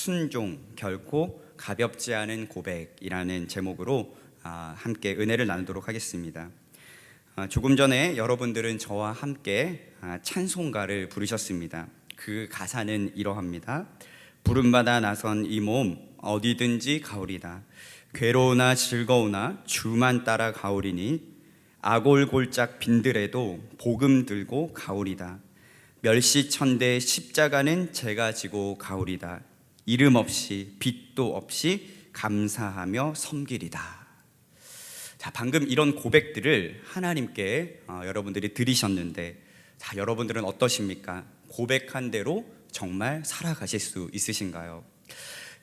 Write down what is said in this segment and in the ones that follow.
순종 결코 가볍지 않은 고백이라는 제목으로 함께 은혜를 나누도록 하겠습니다. 조금 전에 여러분들은 저와 함께 찬송가를 부르셨습니다. 그 가사는 이러합니다. 부름받아 나선 이 몸 어디든지 가오리다. 괴로우나 즐거우나 주만 따라 가오리니 아골골짝 빈들에도 복음 들고 가오리다. 멸시천대 십자가는 제가 지고 가오리다. 이름 없이 빛도 없이 감사하며 섬기리다. 자, 방금 이런 고백들을 하나님께 여러분들이 들으셨는데, 자, 여러분들은 어떠십니까? 고백한 대로 정말 살아가실 수 있으신가요?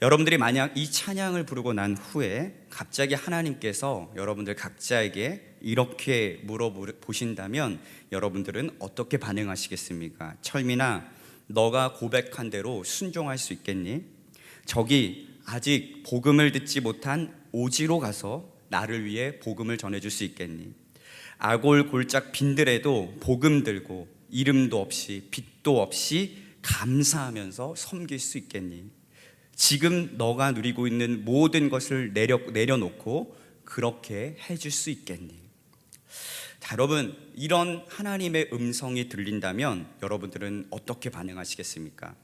여러분들이 만약 이 찬양을 부르고 난 후에 갑자기 하나님께서 여러분들 각자에게 이렇게 물어보신다면 여러분들은 어떻게 반응하시겠습니까? 철민아, 너가 고백한 대로 순종할 수 있겠니? 저기 아직 복음을 듣지 못한 오지로 가서 나를 위해 복음을 전해줄 수 있겠니? 아골골짝 빈들에도 복음 들고 이름도 없이 빛도 없이 감사하면서 섬길 수 있겠니? 지금 너가 누리고 있는 모든 것을 내려놓고 그렇게 해줄 수 있겠니? 자, 여러분, 이런 하나님의 음성이 들린다면 여러분들은 어떻게 반응하시겠습니까?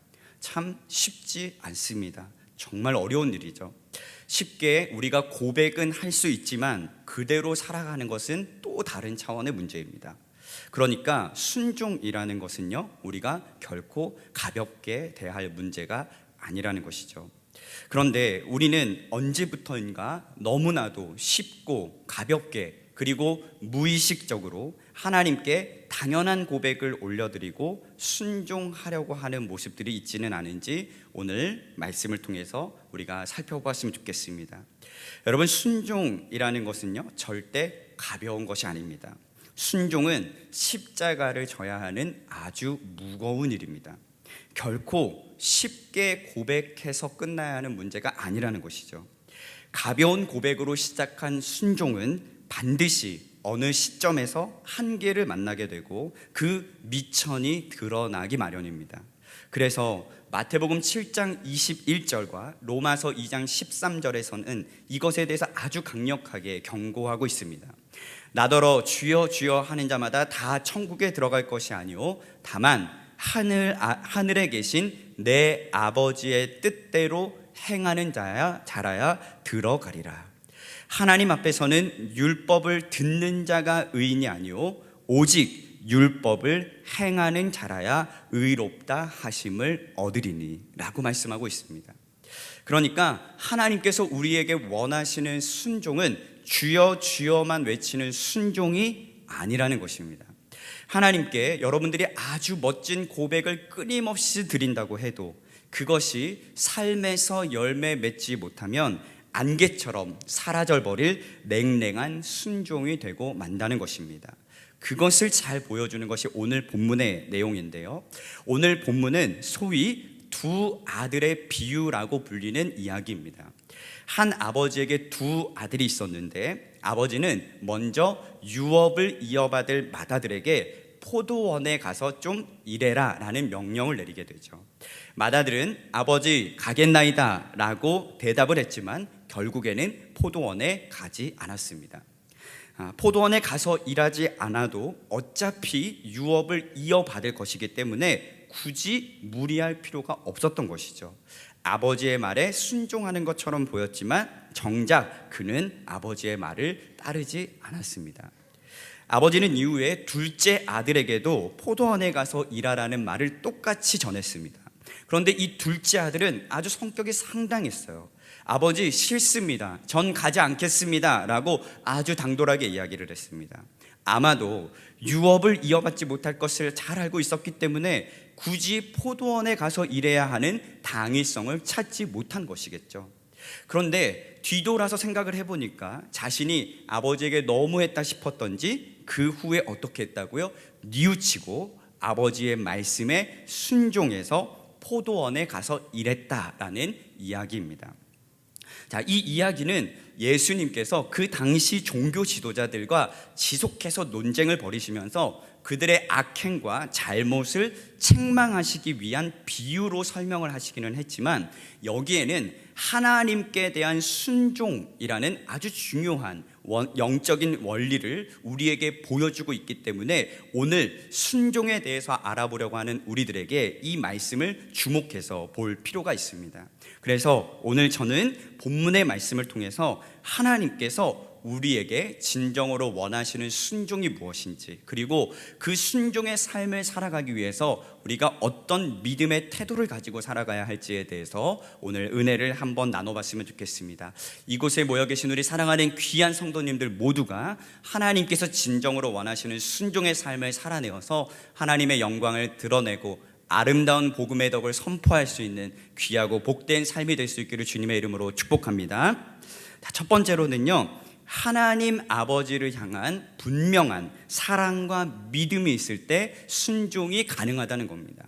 참 쉽지 않습니다. 정말 어려운 일이죠. 쉽게 우리가 고백은 할 수 있지만 그대로 살아가는 것은 또 다른 차원의 문제입니다. 그러니까 순종이라는 것은요, 우리가 결코 가볍게 대할 문제가 아니라는 것이죠. 그런데 우리는 언제부터인가 너무나도 쉽고 가볍게 그리고 무의식적으로 하나님께 당연한 고백을 올려드리고 순종하려고 하는 모습들이 있지는 않은지 오늘 말씀을 통해서 우리가 살펴보았으면 좋겠습니다. 여러분, 순종이라는 것은요, 절대 가벼운 것이 아닙니다. 순종은 십자가를 져야 하는 아주 무거운 일입니다. 결코 쉽게 고백해서 끝나야 하는 문제가 아니라는 것이죠. 가벼운 고백으로 시작한 순종은 반드시 어느 시점에서 한계를 만나게 되고 그 미천이 드러나기 마련입니다. 그래서 마태복음 7장 21절과 로마서 2장 13절에서는 이것에 대해서 아주 강력하게 경고하고 있습니다. 나더러 주여 주여 하는 자마다 다 천국에 들어갈 것이 아니오 다만 하늘에 계신 내 아버지의 뜻대로 행하는 자라야 들어가리라. 하나님 앞에서는 율법을 듣는 자가 의인이 아니오 오직 율법을 행하는 자라야 의롭다 하심을 얻으리니 라고 말씀하고 있습니다. 그러니까 하나님께서 우리에게 원하시는 순종은 주여 주여만 외치는 순종이 아니라는 것입니다. 하나님께 여러분들이 아주 멋진 고백을 끊임없이 드린다고 해도 그것이 삶에서 열매 맺지 못하면 안개처럼 사라져버릴 냉랭한 순종이 되고 만다는 것입니다. 그것을 잘 보여주는 것이 오늘 본문의 내용인데요, 오늘 본문은 소위 두 아들의 비유라고 불리는 이야기입니다. 한 아버지에게 두 아들이 있었는데 아버지는 먼저 유업을 이어받을 맏아들에게 포도원에 가서 좀 일해라 라는 명령을 내리게 되죠. 맏아들은 아버지 가겠나이다 라고 대답을 했지만 결국에는 포도원에 가지 않았습니다. 포도원에 가서 일하지 않아도 어차피 유업을 이어받을 것이기 때문에 굳이 무리할 필요가 없었던 것이죠. 아버지의 말에 순종하는 것처럼 보였지만 정작 그는 아버지의 말을 따르지 않았습니다. 아버지는 이후에 둘째 아들에게도 포도원에 가서 일하라는 말을 똑같이 전했습니다. 그런데 이 둘째 아들은 아주 성격이 상당했어요. 아버지 싫습니다. 전 가지 않겠습니다 라고 아주 당돌하게 이야기를 했습니다. 아마도 유업을 이어받지 못할 것을 잘 알고 있었기 때문에 굳이 포도원에 가서 일해야 하는 당위성을 찾지 못한 것이겠죠. 그런데 뒤돌아서 생각을 해보니까 자신이 아버지에게 너무했다 싶었던지 그 후에 어떻게 했다고요? 뉘우치고 아버지의 말씀에 순종해서 포도원에 가서 일했다라는 이야기입니다. 자, 이 이야기는 예수님께서 그 당시 종교 지도자들과 지속해서 논쟁을 벌이시면서 그들의 악행과 잘못을 책망하시기 위한 비유로 설명을 하시기는 했지만, 여기에는 하나님께 대한 순종이라는 아주 중요한 영적인 원리를 우리에게 보여주고 있기 때문에 오늘 순종에 대해서 알아보려고 하는 우리들에게 이 말씀을 주목해서 볼 필요가 있습니다. 그래서 오늘 저는 본문의 말씀을 통해서 하나님께서 우리에게 진정으로 원하시는 순종이 무엇인지, 그리고 그 순종의 삶을 살아가기 위해서 우리가 어떤 믿음의 태도를 가지고 살아가야 할지에 대해서 오늘 은혜를 한번 나눠봤으면 좋겠습니다. 이곳에 모여 계신 우리 사랑하는 귀한 성도님들 모두가 하나님께서 진정으로 원하시는 순종의 삶을 살아내어서 하나님의 영광을 드러내고 아름다운 복음의 덕을 선포할 수 있는 귀하고 복된 삶이 될 수 있기를 주님의 이름으로 축복합니다. 첫 번째로는요, 하나님 아버지를 향한 분명한 사랑과 믿음이 있을 때 순종이 가능하다는 겁니다.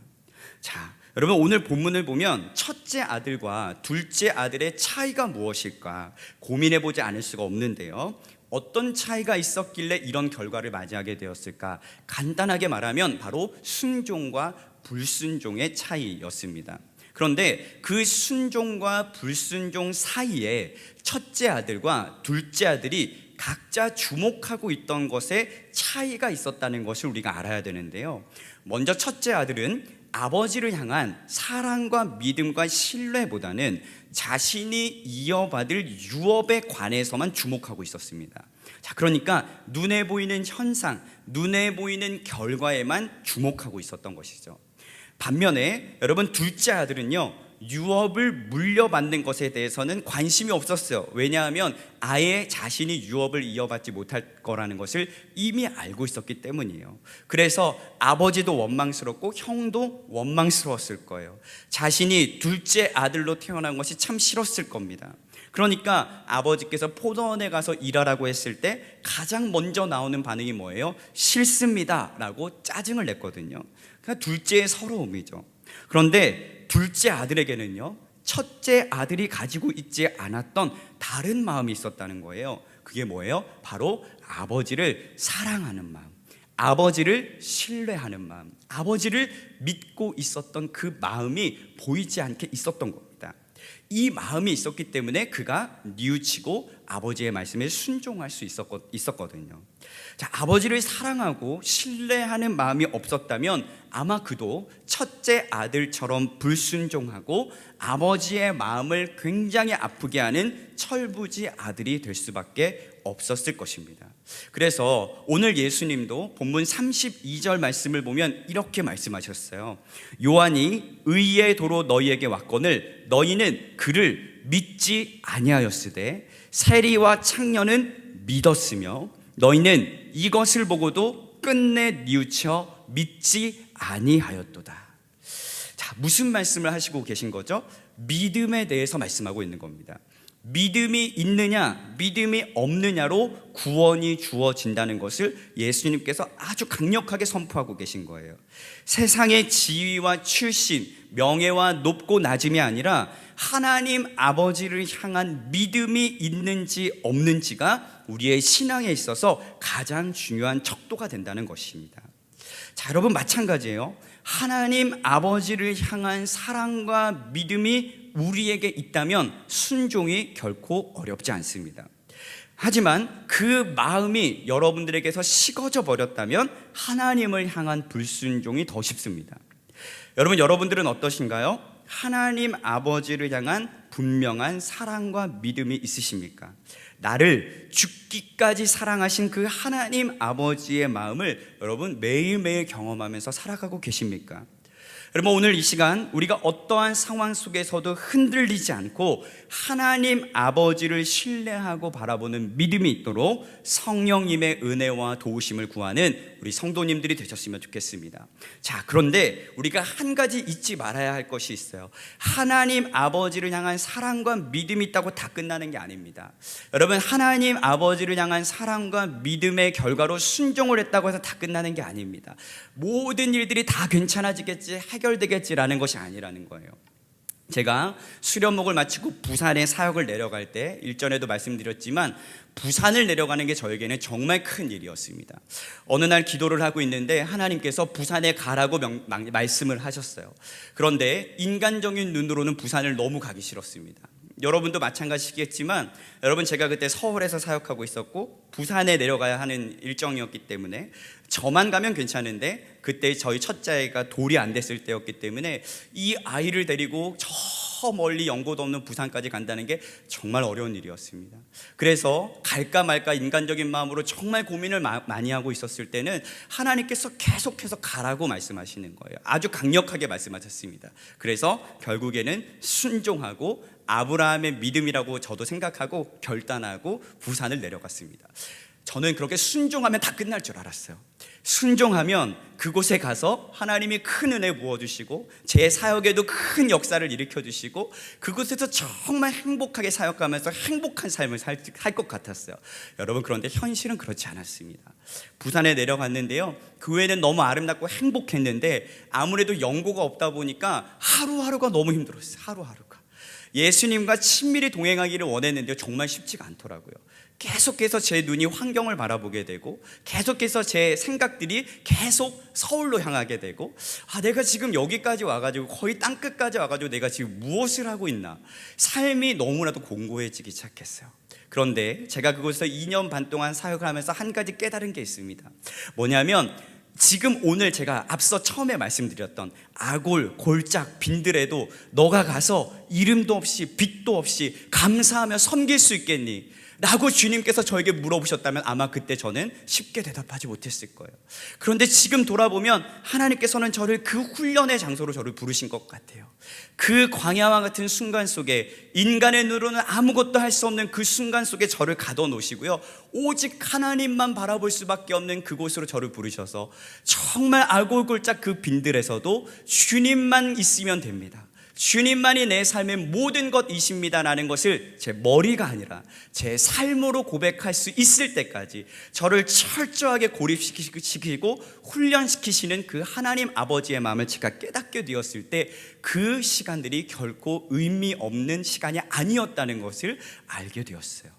자, 여러분, 오늘 본문을 보면 첫째 아들과 둘째 아들의 차이가 무엇일까 고민해보지 않을 수가 없는데요, 어떤 차이가 있었길래 이런 결과를 맞이하게 되었을까? 간단하게 말하면 바로 순종과 불순종의 차이였습니다. 그런데 그 순종과 불순종 사이에 첫째 아들과 둘째 아들이 각자 주목하고 있던 것에 차이가 있었다는 것을 우리가 알아야 되는데요, 먼저 첫째 아들은 아버지를 향한 사랑과 믿음과 신뢰보다는 자신이 이어받을 유업에 관해서만 주목하고 있었습니다. 자, 그러니까 눈에 보이는 현상, 눈에 보이는 결과에만 주목하고 있었던 것이죠. 반면에 여러분, 둘째 아들은요, 유업을 물려받는 것에 대해서는 관심이 없었어요. 왜냐하면 아예 자신이 유업을 이어받지 못할 거라는 것을 이미 알고 있었기 때문이에요. 그래서 아버지도 원망스럽고 형도 원망스러웠을 거예요. 자신이 둘째 아들로 태어난 것이 참 싫었을 겁니다. 그러니까 아버지께서 포도원에 가서 일하라고 했을 때 가장 먼저 나오는 반응이 뭐예요? 싫습니다 라고 짜증을 냈거든요. 그러니까 둘째의 서러움이죠. 그런데 둘째 아들에게는요, 첫째 아들이 가지고 있지 않았던 다른 마음이 있었다는 거예요. 그게 뭐예요? 바로 아버지를 사랑하는 마음, 아버지를 신뢰하는 마음, 아버지를 믿고 있었던 그 마음이 보이지 않게 있었던 겁니다. 이 마음이 있었기 때문에 그가 뉘우치고 아버지의 말씀에 순종할 수 있었거든요. 자, 아버지를 사랑하고 신뢰하는 마음이 없었다면 아마 그도 첫째 아들처럼 불순종하고 아버지의 마음을 굉장히 아프게 하는 철부지 아들이 될 수밖에 없었을 것입니다. 그래서 오늘 예수님도 본문 32절 말씀을 보면 이렇게 말씀하셨어요. 요한이 의의 도로 너희에게 왔거늘 너희는 그를 믿지 아니하였으되 세리와 창녀는 믿었으며 너희는 이것을 보고도 끝내 뉘우쳐 믿지 아니하였도다. 자, 무슨 말씀을 하시고 계신 거죠? 믿음에 대해서 말씀하고 있는 겁니다. 믿음이 있느냐 믿음이 없느냐로 구원이 주어진다는 것을 예수님께서 아주 강력하게 선포하고 계신 거예요. 세상의 지위와 출신, 명예와 높고 낮음이 아니라 하나님 아버지를 향한 믿음이 있는지 없는지가 우리의 신앙에 있어서 가장 중요한 척도가 된다는 것입니다. 자, 여러분, 마찬가지예요. 하나님 아버지를 향한 사랑과 믿음이 우리에게 있다면 순종이 결코 어렵지 않습니다. 하지만 그 마음이 여러분들에게서 식어져 버렸다면 하나님을 향한 불순종이 더 쉽습니다. 여러분들은 어떠신가요? 하나님 아버지를 향한 분명한 사랑과 믿음이 있으십니까? 나를 죽기까지 사랑하신 그 하나님 아버지의 마음을 여러분 매일매일 경험하면서 살아가고 계십니까? 여러분, 오늘 이 시간 우리가 어떠한 상황 속에서도 흔들리지 않고 하나님 아버지를 신뢰하고 바라보는 믿음이 있도록 성령님의 은혜와 도우심을 구하는 우리 성도님들이 되셨으면 좋겠습니다. 자, 그런데 우리가 한 가지 잊지 말아야 할 것이 있어요. 하나님 아버지를 향한 사랑과 믿음이 있다고 다 끝나는 게 아닙니다. 여러분, 하나님 아버지를 향한 사랑과 믿음의 결과로 순종을 했다고 해서 다 끝나는 게 아닙니다. 모든 일들이 다 괜찮아지겠지, 해결되겠지라는 것이 아니라는 거예요. 제가 수련목을 마치고 부산에 사역을 내려갈 때 일전에도 말씀드렸지만 부산을 내려가는 게 저에게는 정말 큰 일이었습니다. 어느 날 기도를 하고 있는데 하나님께서 부산에 가라고 말씀을 하셨어요. 그런데 인간적인 눈으로는 부산을 너무 가기 싫었습니다. 여러분도 마찬가지시겠지만 여러분, 제가 그때 서울에서 사역하고 있었고 부산에 내려가야 하는 일정이었기 때문에 저만 가면 괜찮은데 그때 저희 첫째 아이가 돌이 안 됐을 때였기 때문에 이 아이를 데리고 저 멀리 연고도 없는 부산까지 간다는 게 정말 어려운 일이었습니다. 그래서 갈까 말까 인간적인 마음으로 정말 고민을 많이 하고 있었을 때는 하나님께서 계속해서 가라고 말씀하시는 거예요. 아주 강력하게 말씀하셨습니다. 그래서 결국에는 순종하고 아브라함의 믿음이라고 저도 생각하고 결단하고 부산을 내려갔습니다. 저는 그렇게 순종하면 다 끝날 줄 알았어요. 순종하면 그곳에 가서 하나님이 큰 은혜 부어주시고 제 사역에도 큰 역사를 일으켜주시고 그곳에서 정말 행복하게 사역하면서 행복한 삶을 살 것 같았어요. 여러분, 그런데 현실은 그렇지 않았습니다. 부산에 내려갔는데요, 그 외에는 너무 아름답고 행복했는데 아무래도 연고가 없다 보니까 하루하루가 너무 힘들었어요. 하루하루가 예수님과 친밀히 동행하기를 원했는데 정말 쉽지가 않더라고요. 계속해서 제 눈이 환경을 바라보게 되고 계속해서 제 생각들이 계속 서울로 향하게 되고 내가 지금 여기까지 와가지고 거의 땅끝까지 와가지고 내가 지금 무엇을 하고 있나, 삶이 너무나도 공고해지기 시작했어요. 그런데 제가 그곳에서 2년 반 동안 사역을 하면서 한 가지 깨달은 게 있습니다. 뭐냐면 지금 오늘 제가 앞서 처음에 말씀드렸던 아골, 골짝, 빈들에도 너가 가서 이름도 없이 빛도 없이 감사하며 섬길 수 있겠니? 라고 주님께서 저에게 물어보셨다면 아마 그때 저는 쉽게 대답하지 못했을 거예요. 그런데 지금 돌아보면 하나님께서는 저를 그 훈련의 장소로 저를 부르신 것 같아요. 그 광야와 같은 순간 속에 인간의 눈으로는 아무것도 할 수 없는 그 순간 속에 저를 가둬놓으시고요, 오직 하나님만 바라볼 수밖에 없는 그곳으로 저를 부르셔서 정말 알골골짝 그 빈들에서도 주님만 있으면 됩니다, 주님만이 내 삶의 모든 것이십니다라는 것을 제 머리가 아니라 제 삶으로 고백할 수 있을 때까지 저를 철저하게 고립시키고 훈련시키시는 그 하나님 아버지의 마음을 제가 깨닫게 되었을 때 그 시간들이 결코 의미 없는 시간이 아니었다는 것을 알게 되었어요.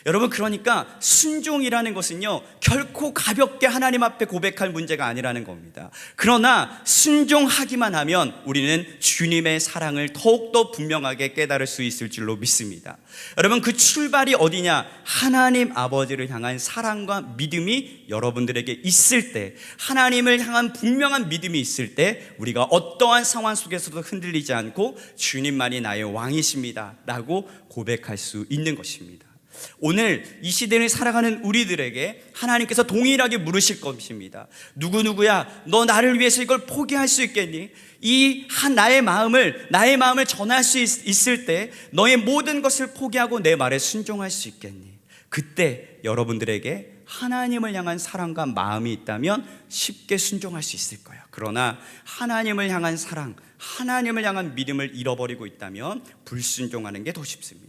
여러분, 그러니까 순종이라는 것은요, 결코 가볍게 하나님 앞에 고백할 문제가 아니라는 겁니다. 그러나 순종하기만 하면 우리는 주님의 사랑을 더욱더 분명하게 깨달을 수 있을 줄로 믿습니다. 여러분, 그 출발이 어디냐? 하나님 아버지를 향한 사랑과 믿음이 여러분들에게 있을 때, 하나님을 향한 분명한 믿음이 있을 때 우리가 어떠한 상황 속에서도 흔들리지 않고 주님만이 나의 왕이십니다 라고 고백할 수 있는 것입니다. 오늘 이 시대를 살아가는 우리들에게 하나님께서 동일하게 물으실 것입니다. 누구누구야, 너 나를 위해서 이걸 포기할 수 있겠니? 나의 마음을 전할 수 있을 때 너의 모든 것을 포기하고 내 말에 순종할 수 있겠니? 그때 여러분들에게 하나님을 향한 사랑과 마음이 있다면 쉽게 순종할 수 있을 거예요. 그러나 하나님을 향한 사랑, 하나님을 향한 믿음을 잃어버리고 있다면 불순종하는 게 더 쉽습니다.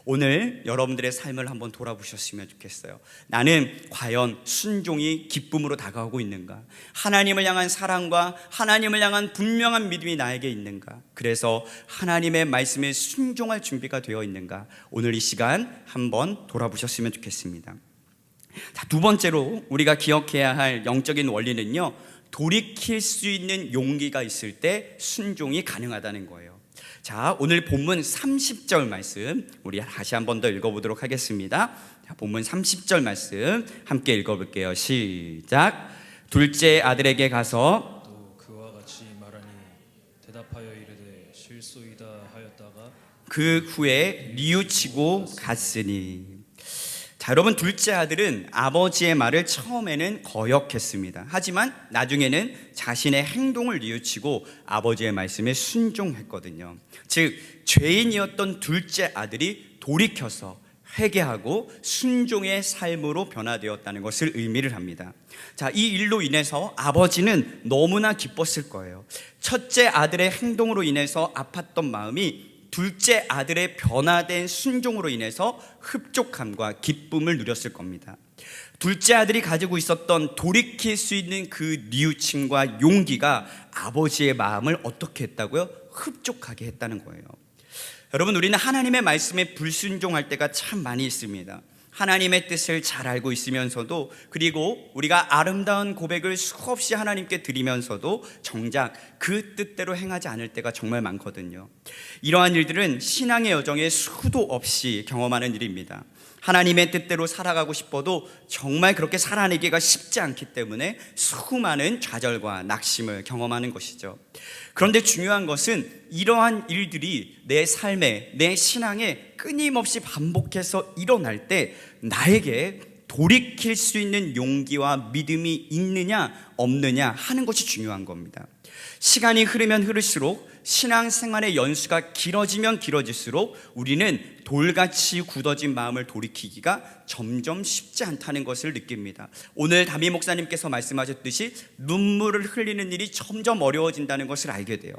오늘 여러분들의 삶을 한번 돌아보셨으면 좋겠어요. 나는 과연 순종이 기쁨으로 다가오고 있는가? 하나님을 향한 사랑과 하나님을 향한 분명한 믿음이 나에게 있는가? 그래서 하나님의 말씀에 순종할 준비가 되어 있는가? 오늘 이 시간 한번 돌아보셨으면 좋겠습니다. 자, 두 번째로 우리가 기억해야 할 영적인 원리는요, 돌이킬 수 있는 용기가 있을 때 순종이 가능하다는 거예요. 자, 오늘 본문 30절 말씀 우리 다시 한 번 더 읽어보도록 하겠습니다. 자, 본문 30절 말씀 함께 읽어볼게요. 시작. 둘째 아들에게 가서 또 그와 같이 말하니 대답하여 이르되 실소이다 하였다가 그 후에 뉘우치고 갔으니. 자, 여러분, 둘째 아들은 아버지의 말을 처음에는 거역했습니다. 하지만 나중에는 자신의 행동을 뉘우치고 아버지의 말씀에 순종했거든요. 즉, 죄인이었던 둘째 아들이 돌이켜서 회개하고 순종의 삶으로 변화되었다는 것을 의미를 합니다. 자, 이 일로 인해서 아버지는 너무나 기뻤을 거예요. 첫째 아들의 행동으로 인해서 아팠던 마음이 둘째 아들의 변화된 순종으로 인해서 흡족함과 기쁨을 누렸을 겁니다. 둘째 아들이 가지고 있었던 돌이킬 수 있는 그 뉘우침과 용기가 아버지의 마음을 어떻게 했다고요? 흡족하게 했다는 거예요. 여러분, 우리는 하나님의 말씀에 불순종할 때가 참 많이 있습니다. 하나님의 뜻을 잘 알고 있으면서도, 그리고 우리가 아름다운 고백을 수없이 하나님께 드리면서도 정작 그 뜻대로 행하지 않을 때가 정말 많거든요. 이러한 일들은 신앙의 여정에 수도 없이 경험하는 일입니다. 하나님의 뜻대로 살아가고 싶어도 정말 그렇게 살아내기가 쉽지 않기 때문에 수많은 좌절과 낙심을 경험하는 것이죠. 그런데 중요한 것은 이러한 일들이 내 삶에, 내 신앙에 끊임없이 반복해서 일어날 때 나에게 돌이킬 수 있는 용기와 믿음이 있느냐 없느냐 하는 것이 중요한 겁니다. 시간이 흐르면 흐를수록, 신앙생활의 연수가 길어지면 길어질수록 우리는 돌같이 굳어진 마음을 돌이키기가 점점 쉽지 않다는 것을 느낍니다. 오늘 담임 목사님께서 말씀하셨듯이 눈물을 흘리는 일이 점점 어려워진다는 것을 알게 돼요.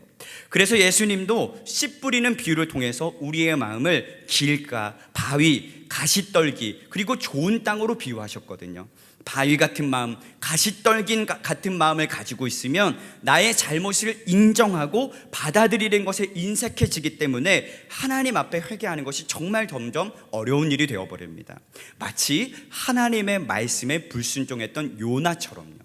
그래서 예수님도 씨 뿌리는 비유를 통해서 우리의 마음을 길가, 바위, 가시떨기, 그리고 좋은 땅으로 비유하셨거든요. 바위 같은 마음, 가시떨긴 같은 마음을 가지고 있으면 나의 잘못을 인정하고 받아들이는 것에 인색해지기 때문에 하나님 앞에 회개하는 것이 정말 점점 어려운 일이 되어버립니다. 마치 하나님의 말씀에 불순종했던 요나처럼요.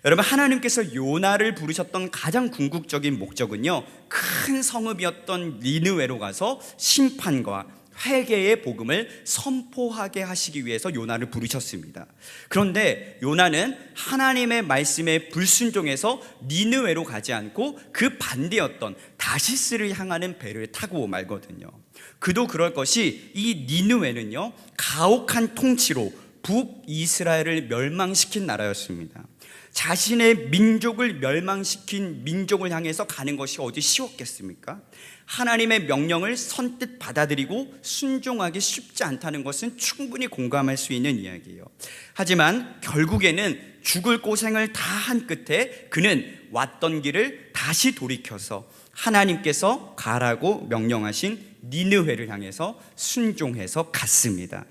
여러분, 하나님께서 요나를 부르셨던 가장 궁극적인 목적은요, 큰 성읍이었던 니느웨로 가서 심판과 회개의 복음을 선포하게 하시기 위해서 요나를 부르셨습니다. 그런데 요나는 하나님의 말씀에 불순종해서 니느웨로 가지 않고 그 반대였던 다시스를 향하는 배를 타고 말거든요. 그도 그럴 것이, 이 니느웨는요, 가혹한 통치로 북이스라엘을 멸망시킨 나라였습니다. 자신의 민족을 멸망시킨 민족을 향해서 가는 것이 어디 쉬웠겠습니까? 하나님의 명령을 선뜻 받아들이고 순종하기 쉽지 않다는 것은 충분히 공감할 수 있는 이야기예요. 하지만 결국에는 죽을 고생을 다 한 끝에 그는 왔던 길을 다시 돌이켜서 하나님께서 가라고 명령하신 니느웨를 향해서 순종해서 갔습니다.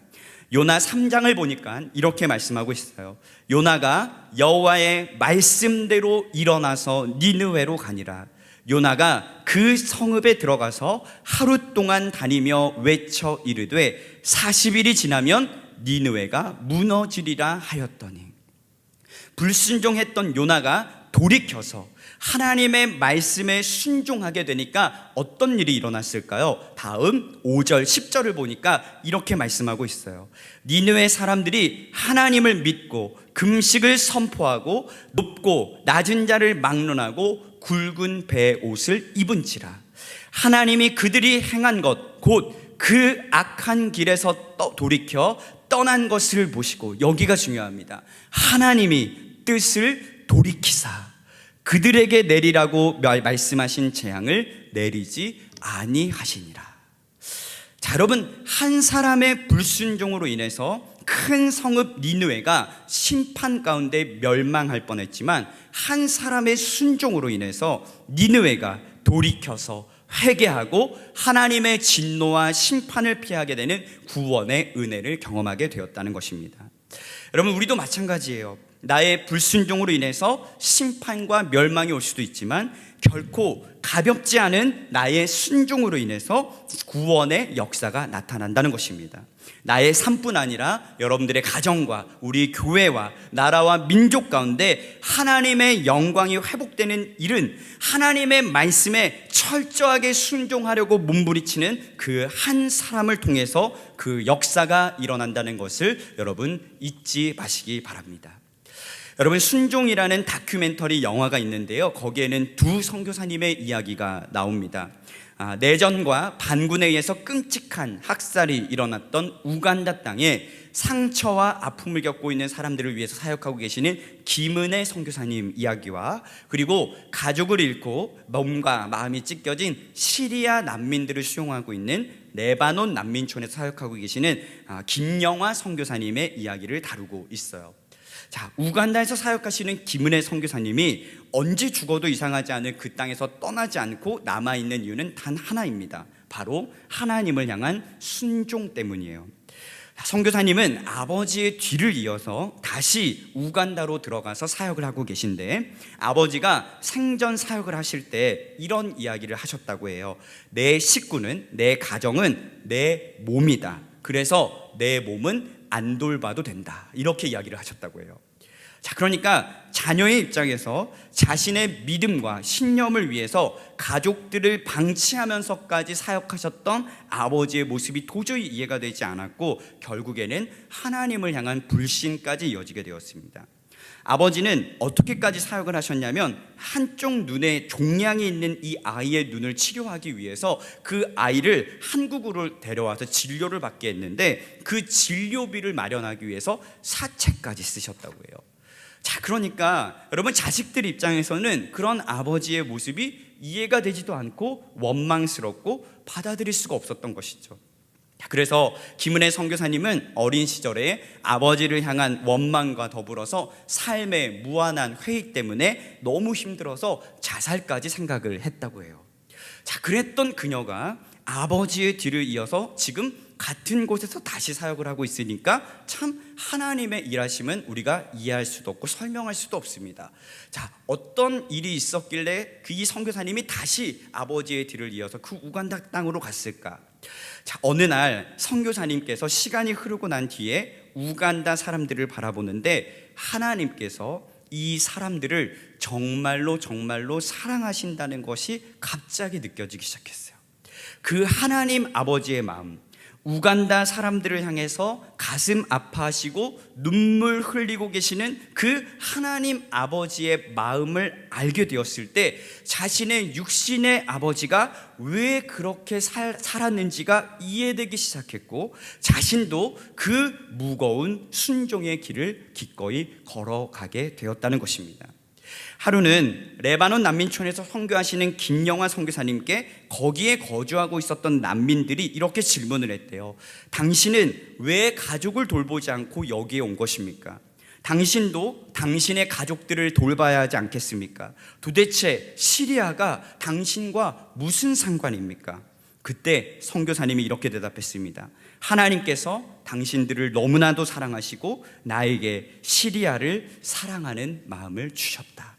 요나 3장을 보니까 이렇게 말씀하고 있어요. 요나가 여호와의 말씀대로 일어나서 니느웨로 가니라. 요나가 그 성읍에 들어가서 하루 동안 다니며 외쳐 이르되 40일이 지나면 니느웨가 무너지리라 하였더니, 불순종했던 요나가 돌이켜서 하나님의 말씀에 순종하게 되니까 어떤 일이 일어났을까요? 다음 5절 10절을 보니까 이렇게 말씀하고 있어요. 니느웨 사람들이 하나님을 믿고 금식을 선포하고 높고 낮은 자를 막론하고 굵은 배 옷을 입은지라. 하나님이 그들이 행한 것 곧 그 악한 길에서 돌이켜 떠난 것을 보시고, 여기가 중요합니다. 하나님이 뜻을 돌이키사 그들에게 내리라고 말씀하신 재앙을 내리지 아니하시니라. 자, 여러분, 한 사람의 불순종으로 인해서 큰 성읍 니느웨가 심판 가운데 멸망할 뻔했지만, 한 사람의 순종으로 인해서 니느웨가 돌이켜서 회개하고 하나님의 진노와 심판을 피하게 되는 구원의 은혜를 경험하게 되었다는 것입니다. 여러분, 우리도 마찬가지예요. 나의 불순종으로 인해서 심판과 멸망이 올 수도 있지만 결코 가볍지 않은 나의 순종으로 인해서 구원의 역사가 나타난다는 것입니다. 나의 삶뿐 아니라 여러분들의 가정과 우리 교회와 나라와 민족 가운데 하나님의 영광이 회복되는 일은 하나님의 말씀에 철저하게 순종하려고 몸부리치는 그 한 사람을 통해서 그 역사가 일어난다는 것을 여러분 잊지 마시기 바랍니다. 여러분, 순종이라는 다큐멘터리 영화가 있는데요, 거기에는 두 선교사님의 이야기가 나옵니다. 내전과 반군에 의해서 끔찍한 학살이 일어났던 우간다 땅에 상처와 아픔을 겪고 있는 사람들을 위해서 사역하고 계시는 김은혜 선교사님 이야기와, 그리고 가족을 잃고 몸과 마음이 찢겨진 시리아 난민들을 수용하고 있는 레바논 난민촌에서 사역하고 계시는 김영화 선교사님의 이야기를 다루고 있어요. 자, 우간다에서 사역하시는 김은혜 선교사님이 언제 죽어도 이상하지 않을 그 땅에서 떠나지 않고 남아있는 이유는 단 하나입니다. 바로 하나님을 향한 순종 때문이에요. 선교사님은 아버지의 뒤를 이어서 다시 우간다로 들어가서 사역을 하고 계신데, 아버지가 생전 사역을 하실 때 이런 이야기를 하셨다고 해요. 내 식구는, 내 가정은 내 몸이다. 그래서 내 몸은 안 돌봐도 된다. 이렇게 이야기를 하셨다고 해요. 자, 그러니까 자녀의 입장에서 자신의 믿음과 신념을 위해서 가족들을 방치하면서까지 사역하셨던 아버지의 모습이 도저히 이해가 되지 않았고, 결국에는 하나님을 향한 불신까지 이어지게 되었습니다. 아버지는 어떻게까지 사역을 하셨냐면, 한쪽 눈에 종양이 있는 이 아이의 눈을 치료하기 위해서 그 아이를 한국으로 데려와서 진료를 받게 했는데, 그 진료비를 마련하기 위해서 사채까지 쓰셨다고 해요. 자, 그러니까 여러분, 자식들 입장에서는 그런 아버지의 모습이 이해가 되지도 않고 원망스럽고 받아들일 수가 없었던 것이죠. 그래서 김은혜 선교사님은 어린 시절에 아버지를 향한 원망과 더불어서 삶의 무한한 회의 때문에 너무 힘들어서 자살까지 생각을 했다고 해요. 자, 그랬던 그녀가 아버지의 뒤를 이어서 지금 같은 곳에서 다시 사역을 하고 있으니까 참 하나님의 일하심은 우리가 이해할 수도 없고 설명할 수도 없습니다. 자, 어떤 일이 있었길래 이 선교사님이 다시 아버지의 뒤를 이어서 그 우간다 땅으로 갔을까? 자, 어느 날 선교사님께서 시간이 흐르고 난 뒤에 우간다 사람들을 바라보는데, 하나님께서 이 사람들을 정말로 사랑하신다는 것이 갑자기 느껴지기 시작했어요. 그 하나님 아버지의 마음, 우간다 사람들을 향해서 가슴 아파하시고 눈물 흘리고 계시는 그 하나님 아버지의 마음을 알게 되었을 때, 자신의 육신의 아버지가 왜 그렇게 살았는지가 이해되기 시작했고, 자신도 그 무거운 순종의 길을 기꺼이 걸어가게 되었다는 것입니다. 하루는 레바논 난민촌에서 선교하시는 김영화 선교사님께 거기에 거주하고 있었던 난민들이 이렇게 질문을 했대요. 당신은 왜 가족을 돌보지 않고 여기에 온 것입니까? 당신도 당신의 가족들을 돌봐야 하지 않겠습니까? 도대체 시리아가 당신과 무슨 상관입니까? 그때 선교사님이 이렇게 대답했습니다. 하나님께서 당신들을 너무나도 사랑하시고 나에게 시리아를 사랑하는 마음을 주셨다.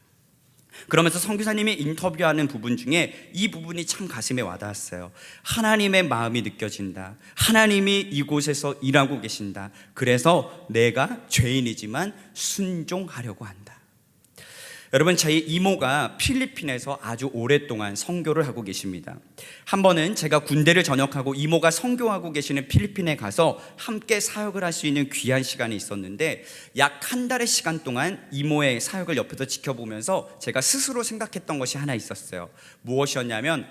그러면서 선교사님이 인터뷰하는 부분 중에 이 부분이 참 가슴에 와닿았어요. 하나님의 마음이 느껴진다. 하나님이 이곳에서 일하고 계신다. 그래서 내가 죄인이지만 순종하려고 한다. 여러분, 저희 이모가 필리핀에서 아주 오랫동안 선교를 하고 계십니다. 한 번은 제가 군대를 전역하고 이모가 선교하고 계시는 필리핀에 가서 함께 사역을 할 수 있는 귀한 시간이 있었는데, 약 한 달의 시간 동안 이모의 사역을 옆에서 지켜보면서 제가 스스로 생각했던 것이 하나 있었어요. 무엇이었냐면,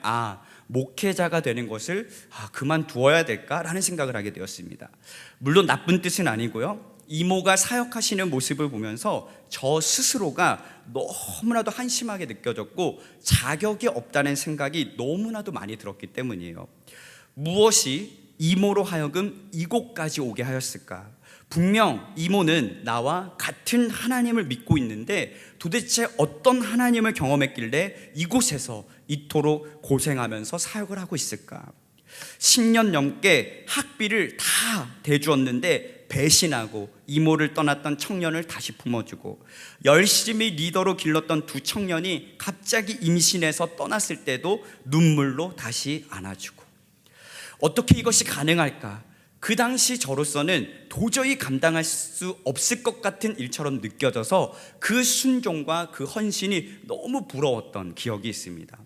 목회자가 되는 것을 그만두어야 될까라는 생각을 하게 되었습니다. 물론 나쁜 뜻은 아니고요, 이모가 사역하시는 모습을 보면서 저 스스로가 너무나도 한심하게 느껴졌고 자격이 없다는 생각이 너무나도 많이 들었기 때문이에요. 무엇이 이모로 하여금 이곳까지 오게 하였을까? 분명 이모는 나와 같은 하나님을 믿고 있는데 도대체 어떤 하나님을 경험했길래 이곳에서 이토록 고생하면서 사역을 하고 있을까? 10년 넘게 학비를 다 대주었는데 배신하고 이모를 떠났던 청년을 다시 품어주고, 열심히 리더로 길렀던 두 청년이 갑자기 임신해서 떠났을 때도 눈물로 다시 안아주고, 어떻게 이것이 가능할까? 그 당시 저로서는 도저히 감당할 수 없을 것 같은 일처럼 느껴져서 그 순종과 그 헌신이 너무 부러웠던 기억이 있습니다.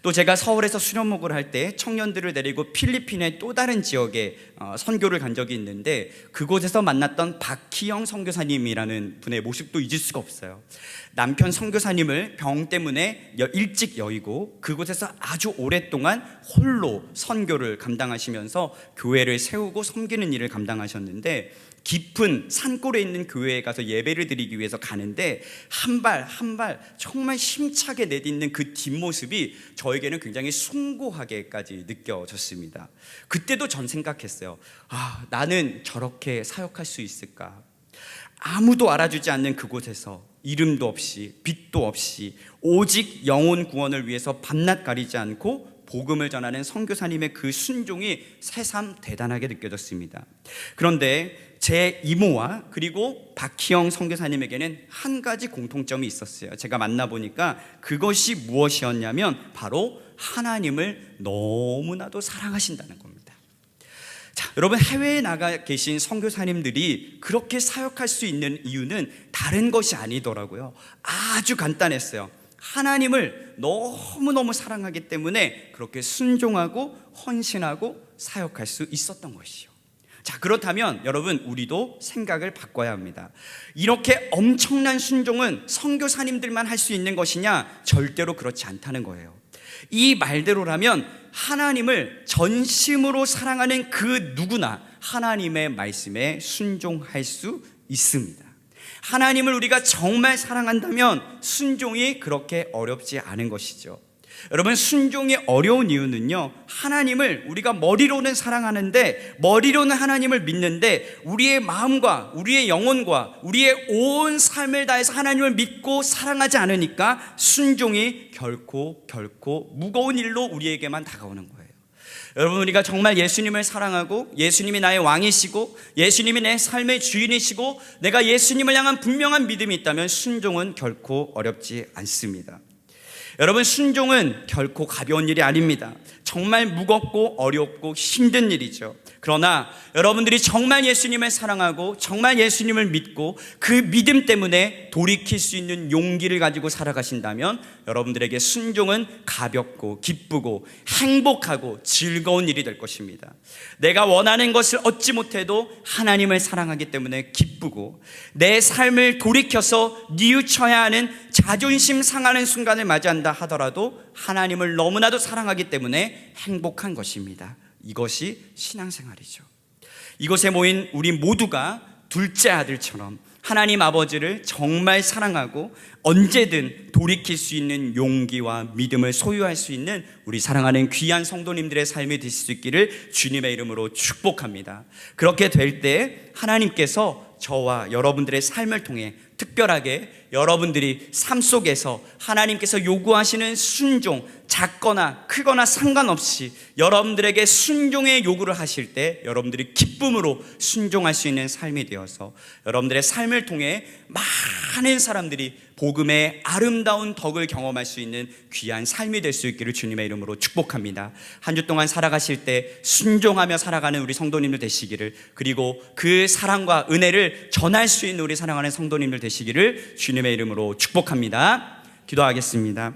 또 제가 서울에서 수련목을 할 때 청년들을 데리고 필리핀의 또 다른 지역에 선교를 간 적이 있는데, 그곳에서 만났던 박희영 선교사님이라는 분의 모습도 잊을 수가 없어요. 남편 선교사님을 병 때문에 일찍 여의고 그곳에서 아주 오랫동안 홀로 선교를 감당하시면서 교회를 세우고 섬기는 일을 감당하셨는데, 깊은 산골에 있는 교회에 가서 예배를 드리기 위해서 가는데 한 발 한 발 정말 힘차게 내딛는 그 뒷모습이 저에게는 굉장히 숭고하게까지 느껴졌습니다. 그때도 전 생각했어요. 나는 저렇게 사역할 수 있을까? 아무도 알아주지 않는 그곳에서 이름도 없이 빛도 없이 오직 영혼 구원을 위해서 밤낮 가리지 않고 복음을 전하는 선교사님의 그 순종이 새삼 대단하게 느껴졌습니다. 그런데 제 이모와 그리고 박희영 선교사님에게는 한 가지 공통점이 있었어요. 제가 만나보니까 그것이 무엇이었냐면 바로 하나님을 너무나도 사랑하신다는 겁니다. 자, 여러분, 해외에 나가 계신 선교사님들이 그렇게 사역할 수 있는 이유는 다른 것이 아니더라고요. 아주 간단했어요. 하나님을 너무너무 사랑하기 때문에 그렇게 순종하고 헌신하고 사역할 수 있었던 것이요. 자, 그렇다면 여러분, 우리도 생각을 바꿔야 합니다. 이렇게 엄청난 순종은 선교사님들만 할 수 있는 것이냐? 절대로 그렇지 않다는 거예요. 이 말대로라면 하나님을 전심으로 사랑하는 그 누구나 하나님의 말씀에 순종할 수 있습니다. 하나님을 우리가 정말 사랑한다면 순종이 그렇게 어렵지 않은 것이죠. 여러분, 순종이 어려운 이유는요, 하나님을 우리가 머리로는 사랑하는데, 머리로는 하나님을 믿는데 우리의 마음과 우리의 영혼과 우리의 온 삶을 다해서 하나님을 믿고 사랑하지 않으니까 순종이 결코 무거운 일로 우리에게만 다가오는 거예요. 여러분, 우리가 정말 예수님을 사랑하고 예수님이 나의 왕이시고 예수님이 내 삶의 주인이시고 내가 예수님을 향한 분명한 믿음이 있다면 순종은 결코 어렵지 않습니다. 여러분, 순종은 결코 가벼운 일이 아닙니다. 정말 무겁고 어렵고 힘든 일이죠. 그러나 여러분들이 정말 예수님을 사랑하고 정말 예수님을 믿고 그 믿음 때문에 돌이킬 수 있는 용기를 가지고 살아가신다면 여러분들에게 순종은 가볍고 기쁘고 행복하고 즐거운 일이 될 것입니다. 내가 원하는 것을 얻지 못해도 하나님을 사랑하기 때문에 기쁘고, 내 삶을 돌이켜서 뉘우쳐야 하는 자존심 상하는 순간을 맞이한다 하더라도 하나님을 너무나도 사랑하기 때문에 행복한 것입니다. 이것이 신앙생활이죠. 이곳에 모인 우리 모두가 둘째 아들처럼 하나님 아버지를 정말 사랑하고 언제든 돌이킬 수 있는 용기와 믿음을 소유할 수 있는 우리 사랑하는 귀한 성도님들의 삶이 되실 수 있기를 주님의 이름으로 축복합니다. 그렇게 될 때 하나님께서 저와 여러분들의 삶을 통해 특별하게 여러분들이 삶 속에서 하나님께서 요구하시는 순종, 작거나 크거나 상관없이 여러분들에게 순종의 요구를 하실 때 여러분들이 기쁨으로 순종할 수 있는 삶이 되어서 여러분들의 삶을 통해 많은 사람들이 복음의 아름다운 덕을 경험할 수 있는 귀한 삶이 될 수 있기를 주님의 이름으로 축복합니다. 한 주 동안 살아가실 때 순종하며 살아가는 우리 성도님들 되시기를, 그리고 그 사랑과 은혜를 전할 수 있는 우리 사랑하는 성도님들 되시기를 주님의 이름으로 축복합니다. 기도하겠습니다.